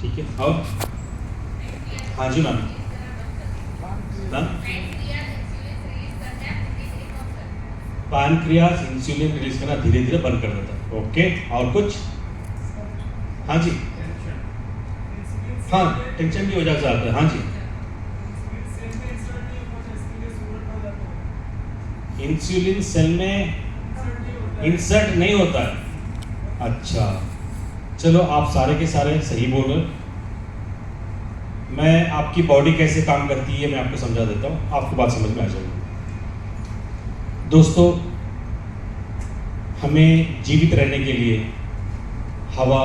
ठीक है। और हाँ जी ma'am, ma'am pancreas insulin release करना धीरे धीरे बंद कर देता है। ओके, और कुछ? हाँ जी, हाँ टेंशन की वजह से आता है। हाँ जी, इंसुलिन सेल में इंसर्ट नहीं होता है। अच्छा, चलो आप सारे के सारे सही बोल रहे हो। मैं आपकी बॉडी कैसे काम करती है मैं आपको समझा देता हूँ, आपको बात समझ में आ जाएगी। दोस्तों, हमें जीवित रहने के लिए हवा,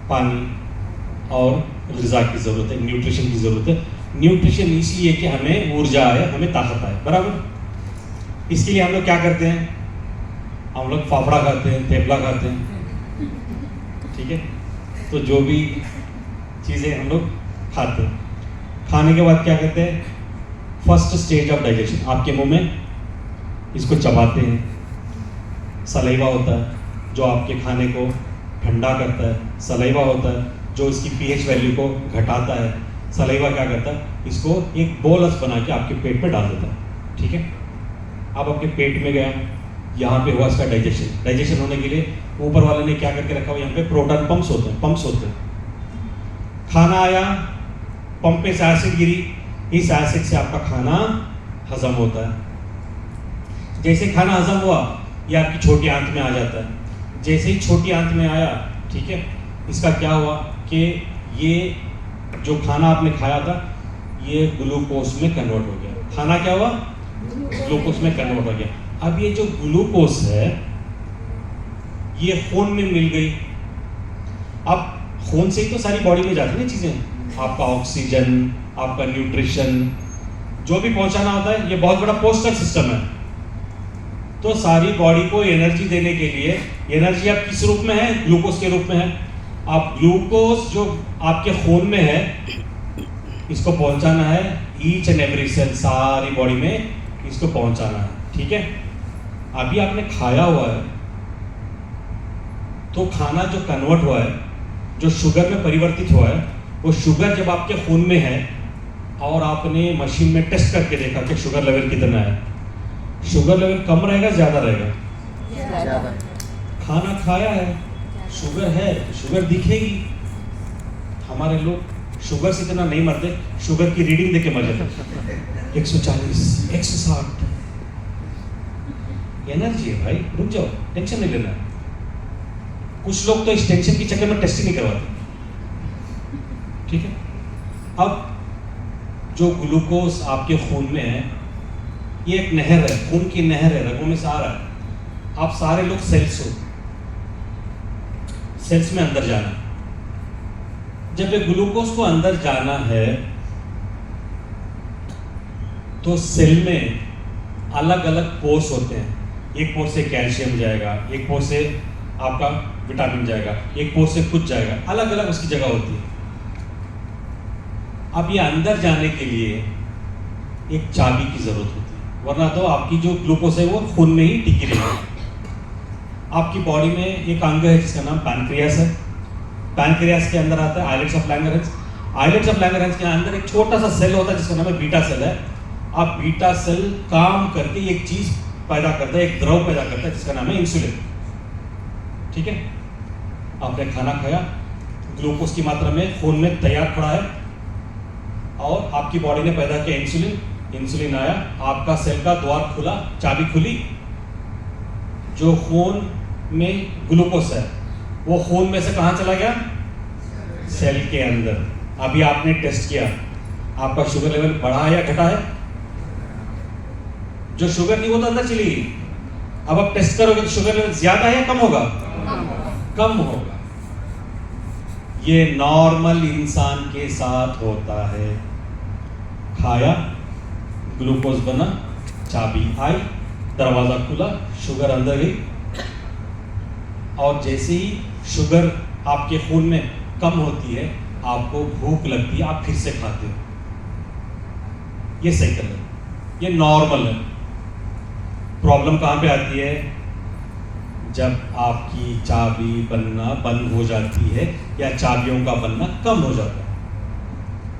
पानी और ग़िज़ा की ज़रूरत है, न्यूट्रिशन की ज़रूरत है। न्यूट्रिशन इसलिए कि हमें ऊर्जा आए, हमें ताकत आए, बराबर। इसके लिए हम लोग क्या करते हैं? हम लोग फाफड़ा खाते हैं, थेपला खाते हैं, ठीक है। तो जो भी चीज़ें हम लोग खाते हैं, खाने के बाद क्या करते हैं? फर्स्ट स्टेज ऑफ डाइजेशन, आपके मुंह में इसको चबाते हैं। सलाइवा होता है जो आपके खाने को ठंडा करता है, सलाइवा होता है जो इसकी पीएच वैल्यू को घटाता है। सलाइवा क्या करता है? इसको एक बोलस बना के आपके पेट में डाल देता है, ठीक है। अब आपके पेट में गया, यहाँ पे हुआ इसका डाइजेशन। डाइजेशन होने के लिए ऊपर वाले ने क्या करके रखा हुआ? यहाँ पे प्रोटॉन पंप्स होते हैं, पंप्स होते हैं। खाना आया, पंप पे से एसिड गिरी, इस एसिड से आपका खाना हजम होता है। जैसे खाना हजम हुआ, ये आपकी छोटी आंत में आ जाता है। जैसे ही छोटी आंत में आया, ठीक है, इसका क्या हुआ कि ये जो खाना आपने खाया था ये ग्लूकोज में कन्वर्ट हो गया। खाना क्या हुआ? ग्लूकोज में कन्वर्ट हो गया। अब ये जो ग्लूकोज है ये खून में मिल गई। अब खून से ही तो सारी बॉडी में जाती है ना चीजें, आपका ऑक्सीजन, आपका न्यूट्रिशन, जो भी पहुंचाना होता है। ये बहुत बड़ा पोस्टल सिस्टम है। तो सारी बॉडी को एनर्जी देने के लिए, एनर्जी आप किस रूप में है? ग्लूकोज के रूप में है। आप ग्लूकोज जो आपके खून में है इसको पहुंचाना है ईच एंड एवरी सेल, सारी बॉडी में इसको पहुंचाना है, ठीक है। अभी आपने खाया हुआ है तो खाना जो कन्वर्ट हुआ है, जो शुगर में परिवर्तित हुआ है, वो शुगर जब आपके खून में है और आपने मशीन में टेस्ट करके देखा कि शुगर लेवल कितना है, शुगर लेवल कम रहेगा ज्यादा रहेगा? ज़्यादा। खाना खाया है, शुगर है, शुगर दिखेगी। हमारे लोग शुगर से इतना नहीं मरते, शुगर की रीडिंग देके मर जाते। 140, 160, एनर्जी है भाई, रुक जाओ, टेंशन नहीं लेना है। कुछ लोग तो इस टेंशन के चक्कर में टेस्ट ही नहीं करवाते, ठीक है। अब जो ग्लूकोज आपके खून में है ये एक नहर है, खून की नहर है, रगों में से आ रहा है। आप सारे लोग सेल्स हो, सेल्स में अंदर जाना। जब ये ग्लूकोज को अंदर जाना है तो सेल में अलग अलग पोर्स होते हैं। एक पोर्स से कैल्शियम जाएगा, एक पोर्स से आपका विटामिन जाएगा, एक पोर्स से कुछ जाएगा, अलग अलग उसकी जगह होती है। अब ये अंदर जाने के लिए एक चाबी की जरूरत होती है, वरना तो आपकी जो ग्लूकोज है वो खून में ही टिकी रहेगी। आपकी बॉडी में एक अंग है जिसका नाम पैनक्रियास है। पैनक्रियास के अंदर आता है islets of Langerhans. Islets of Langerhans के अंदर एक छोटा सा सेल होता है जिसका नाम है बीटा सेल है। अब बीटा सेल काम करके एक चीज पैदा करता है, एक द्रव पैदा करता है जिसका नाम है इंसुलिन, ठीक है। आपने खाना खाया, ग्लूकोज की मात्रा में खून में तैयार खड़ा है और आपकी बॉडी ने पैदा किया इंसुलिन। इंसुलिन आया, आपका सेल का द्वार खुला, चाबी खुली। जो खून में ग्लूकोज है वो खून में से कहां चला गया? सेल के अंदर। अभी आपने टेस्ट किया, आपका शुगर लेवल बढ़ा है या घटा है? जो शुगर थी वो तो अंदर चली गई। अब आप टेस्ट करोगे तो शुगर लेवल ज्यादा है या कम होगा? कम होगा। ये नॉर्मल इंसान के साथ होता है। खाया, ग्लूकोज बना, चाबी आई, दरवाजा खुला, शुगर अंदर गई। और जैसे ही शुगर आपके खून में कम होती है आपको भूख लगती है, आप फिर से खाते हो। ये साइकिल है, ये नॉर्मल है। प्रॉब्लम कहां पे आती है? जब आपकी चाबी बनना बंद हो जाती है या चाबियों का बनना कम हो जाता है।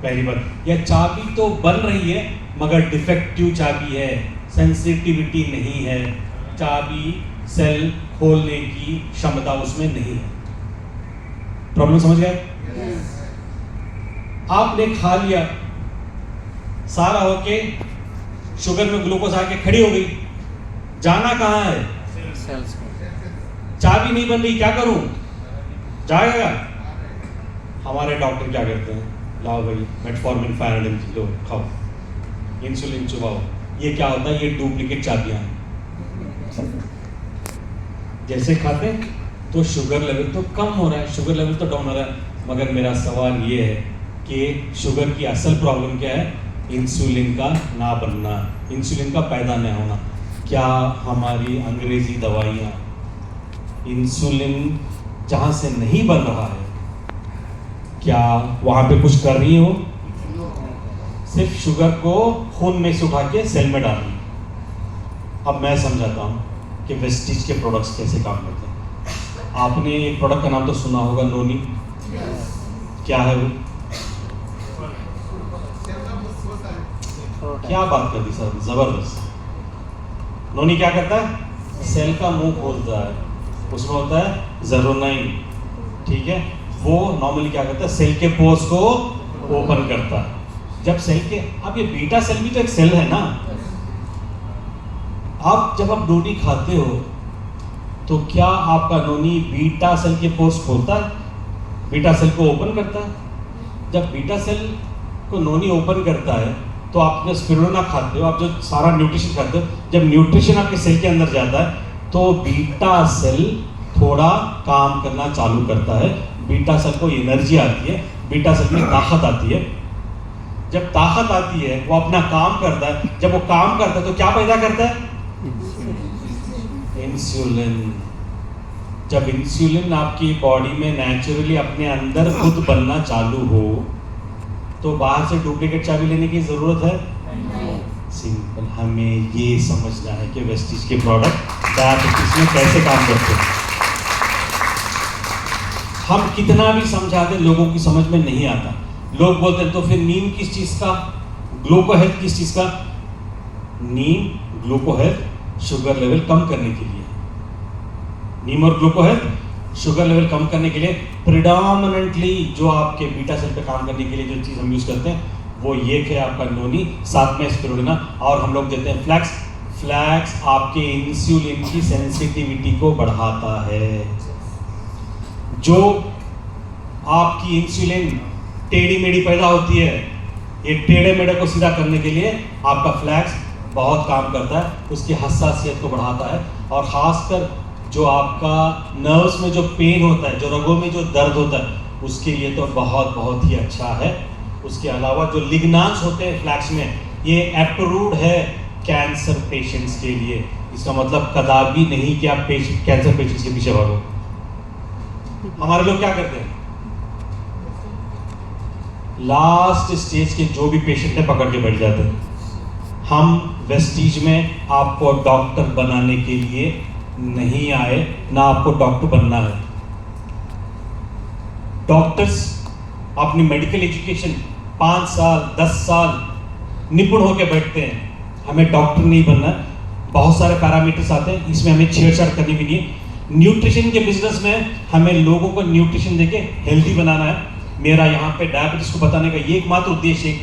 पहली बात, यह चाबी तो बन रही है मगर डिफेक्टिव चाबी है, सेंसिटिविटी नहीं है, चाबी सेल खोलने की क्षमता उसमें नहीं है। प्रॉब्लम समझ गए? आपने खा लिया, सारा होके शुगर में ग्लूकोज आके खड़ी हो गई, जाना कहाँ है? चाबी नहीं बन रही, क्या करूं? जाएगा? हमारे डॉक्टर क्या कहते हैं, लाओ भाई मेटफॉर्मिन 500 किलो खाओ, इंसुलिन चुबाओ। ये क्या होता है? ये डुप्लीकेट चाबियां हैं। जैसे खाते तो शुगर लेवल तो कम हो रहा है, शुगर लेवल तो डाउन हो रहा है, मगर मेरा सवाल ये है कि शुगर की असल प्रॉब्लम क्या है? इंसुलिन का ना बनना, इंसुलिन का पैदा नहीं होना। क्या हमारी अंग्रेजी दवाइयाँ इंसुलिन जहाँ से नहीं बन रहा है, क्या वहाँ पे कुछ कर रही हो? सिर्फ शुगर को खून में से उठा के सेल में डाल रही। अब मैं समझाता हूँ कि वेस्टीज के प्रोडक्ट्स कैसे काम करते हैं। आपने एक प्रोडक्ट का नाम तो सुना होगा, नोनी। क्या है वो? क्या बात कर दी सर, जबरदस्त। नोनी क्या करता है? सेल का मुंह खोलता है, उसमें होता है ज़ेरोनाइन, ठीक है। वो नॉर्मली क्या करता है? सेल के पोर्स को ओपन करता है। जब सेल के, अब ये बीटा सेल भी तो एक सेल है ना। आप जब आप नोनी खाते हो तो क्या आपका नोनी बीटा सेल के पोर्स खोलता है, बीटा सेल को ओपन करता है? जब बीटा सेल को नोनी ओपन करता है तो आप जब स्पिरुलिना खाते हो, आप जो सारा न्यूट्रिशन खाते हो, जब न्यूट्रिशन आपके सेल के अंदर जाता है तो बीटा सेल थोड़ा काम करना चालू करता है, बीटा सेल को एनर्जी आती है, बीटा सेल में ताकत आती है। जब ताकत आती है वो अपना काम करता है, जब वो काम करता है तो क्या पैदा करता है? इंसुलिन। जब इंसुलिन आपकी बॉडी में नेचुरली अपने अंदर खुद बनना चालू हो तो बाहर से डुप्लीकेट चाबी लेने की जरूरत है? सिंपल। हमें ये समझना है कि वेस्टीज के प्रोडक्ट डायबिटीज में कैसे काम करते हैं। हम कितना भी समझा दें लोगों की समझ में नहीं आता। लोग बोलते हैं तो फिर नीम किस चीज का, ग्लूकोहेल्थ किस चीज का? नीम ग्लूकोहेल्थ शुगर लेवल कम करने के लिए, नीम और ग्लूकोहेल्थ शुगर लेवल कम करने के लिए प्रिडोमिनेंटली जो आपके बीटा सेल पे काम करने के लिए जो चीज़ हम यूज़ करते हैं वो ये है आपका नोनी, साथ में स्पिरुलिना, और हम लोग देते हैं फ्लैक्स। फ्लैक्स आपके इंसुलिन की सेंसिटिविटी को बढ़ाता है। जो आपकी इंसुलिन टेढ़ी मेढ़ी पैदा होती है, ये टेढ़े मेढ़े को सीधा करने के लिए आपका फ्लैक्स बहुत काम करता है, उसकी हसासियत को बढ़ाता है। और ख़ासकर जो आपका नर्व्स में जो पेन होता है, जो रगों में जो दर्द होता है, उसके लिए तो बहुत ही अच्छा है। उसके अलावा जो लिग्नांस होते हैं फ्लैक्स में, ये अप्रूव्ड है कैंसर पेशेंट्स के लिए। इसका मतलब कदापि नहीं कि आप कैंसर पेशेंट्स के पीछे भागो। हमारे लोग क्या करते हैं? लास्ट स्टेज के जो भी पेशेंट है पकड़ के बैठ जाते हैं। हम वेस्टीज में आपको डॉक्टर बनाने के लिए नहीं आए, ना आपको डॉक्टर बनना है। डॉक्टर्स अपनी मेडिकल एजुकेशन 5 साल 10 साल निपुण होकर बैठते हैं। हमें डॉक्टर नहीं बनना। बहुत सारे पैरामीटर्स आते हैं, इसमें हमें छेड़छाड़ करनी भी नहीं है। न्यूट्रिशन के बिजनेस में हमें लोगों को न्यूट्रिशन देके हेल्दी बनाना है। मेरा यहाँ पे डायबिटीज को बताने का ये एकमात्र उद्देश्य एक